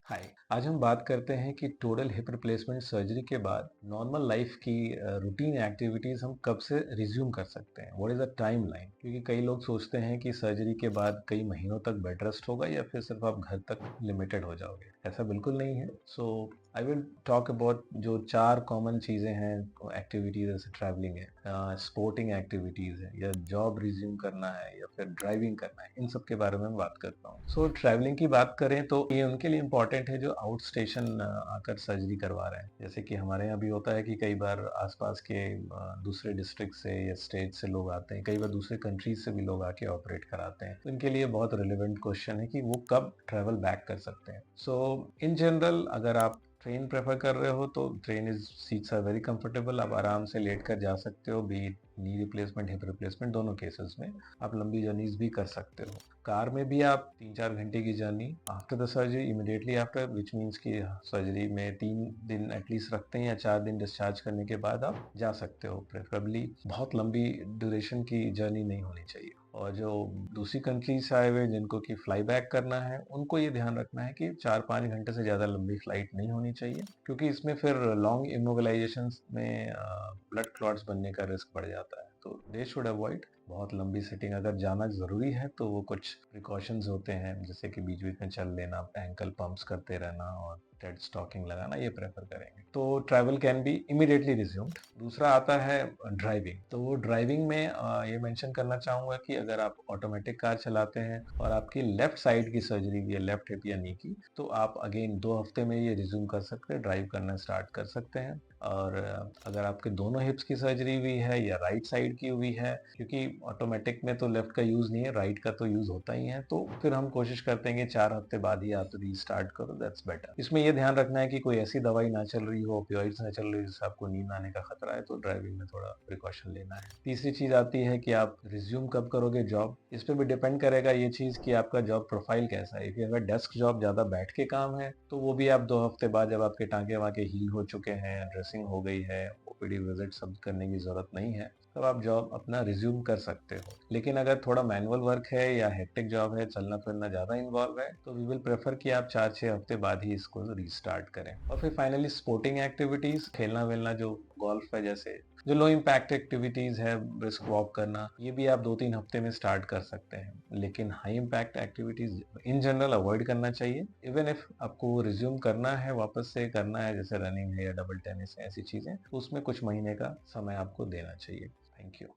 हाय। आज हम बात करते हैं कि टोटल हिप रिप्लेसमेंट सर्जरी के बाद नॉर्मल लाइफ की रूटीन एक्टिविटीज हम कब से रिज्यूम कर सकते हैं। What is the time line? क्योंकि कई लोग सोचते हैं कि सर्जरी के बाद कई महीनों तक बेड रेस्ट होगा या फिर सिर्फ आप घर तक लिमिटेड हो जाओगे। ऐसा बिल्कुल नहीं है। सो आई विल टॉक अबाउट जो 4 कॉमन चीज़ें हैं, एक्टिविटीज़ जैसे ट्रैवलिंग है, स्पोर्टिंग एक्टिविटीज़ है, या जॉब रिज्यूम करना है, या फिर ड्राइविंग करना है। इन सब के बारे में हम बात करता हूँ। सो ट्रैवलिंग की बात करें तो ये उनके लिए इम्पोर्टेंट है जो आउट स्टेशन आकर सर्जरी करवा रहे हैं। जैसे कि हमारे यहाँ भी होता है कि कई बार आसपास के दूसरे डिस्ट्रिक्ट से या स्टेट से लोग आते हैं, कई बार दूसरे कंट्रीज से भी लोग आके ऑपरेट कराते हैं। तो इनके लिए बहुत रिलेवेंट क्वेश्चन है कि वो कब ट्रैवल बैक कर सकते हैं। सो इन जनरल अगर आप ट्रेन प्रेफर कर रहे हो तो train is seats are very comfortable. आप आराम से लेट कर जा सकते हो, be knee replacement hip replacement दोनों केसेस में आप लंबी जर्नीज भी कर सकते हो। कार में भी आप 3-4 घंटे की journey after the surgery, immediately after, which means कि सर्जरी में 3 दिन एटलीस्ट रखते हैं या 4 दिन डिस्चार्ज करने के बाद आप जा सकते हो। प्रेफरेबली बहुत लंबी ड्यूरेशन की जर्नी नहीं होनी चाहिए। और जो दूसरी कंट्री से आए हुए जिनको कि फ्लाई बैक करना है, उनको ये ध्यान रखना है कि 4-5 घंटे से ज़्यादा लंबी फ्लाइट नहीं होनी चाहिए, क्योंकि इसमें फिर लॉन्ग इमोबिलाइजेशन में ब्लड क्लॉट्स बनने का रिस्क बढ़ जाता है। तो दे शुड अवॉइड बहुत लंबी सिटिंग। अगर जाना ज़रूरी है तो वो कुछ प्रिकॉशंस होते हैं, जैसे कि बीच बीच में चल लेना, एंकल पंप्स करते रहना और डेड स्टॉकिंग लगाना, ये प्रेफर करेंगे। तो travel can be immediately resumed. दूसरा आता है ड्राइविंग। तो वो ड्राइविंग में ये मेंशन करना चाहूँगा कि अगर आप ऑटोमेटिक कार चलाते हैं और आपकी लेफ्ट साइड की सर्जरी भी है, लेफ्ट हिप या नी की, तो आप अगेन 2 हफ्ते में ये रिज्यूम कर सकते हैं, ड्राइव करना स्टार्ट कर सकते हैं। और अगर आपके दोनों हिप्स की सर्जरी हुई है या राइट साइड की हुई है, क्योंकि ऑटोमेटिक में तो लेफ्ट का यूज़ नहीं है, राइट का तो यूज़ होता ही है, तो फिर हम कोशिश करते हैं कि 4 हफ्ते बाद ही आप रीस्टार्ट करो, दैट्स बेटर। इसमें ये ध्यान रखना है कि कोई ऐसी दवाई ना चल रही हो, ओपियोइड्स ना चल रही हो जिससे आपको नींद आने का खतरा है, तो ड्राइविंग में थोड़ा प्रिकॉशन लेना है। तीसरी चीज़ आती है कि आप रिज्यूम कब करोगे जॉब। इस पे भी डिपेंड करेगा ये चीज़ कि आपका जॉब प्रोफाइल कैसा है। अगर डेस्क जॉब ज़्यादा बैठ के काम है तो वो भी आप 2 हफ्ते बाद, जब आपके टांगे वांके हील हो चुके हैं, ड्रेसिंग हो गई है, ओपीडी विजिट सब करने की जरूरत नहीं है, तब आप जॉब अपना रिज्यूम कर सकते हो। लेकिन अगर थोड़ा मैनुअल वर्क है या हेक्टिक जॉब है, चलना फिरना ज़्यादा इन्वॉल्व है, तो वी विल प्रेफर कि आप 4-6 हफ्ते बाद ही इसको रीस्टार्ट करें। और फिर फाइनली स्पोर्टिंग एक्टिविटीज़, खेलना वेलना, जो गोल्फ है जैसे, जो लो इम्पैक्ट एक्टिविटीज़ है, ब्रिस्क वॉक करना, ये भी आप 2-3 हफ्ते में स्टार्ट कर सकते हैं। लेकिन high impact activities in general avoid करना चाहिए। इवन इफ आपको रिज्यूम करना है, वापस से करना है, जैसे रनिंग है या डबल टेनिस है, ऐसी चीज़ें, तो उसमें कुछ महीने का समय आपको देना चाहिए। Thank you.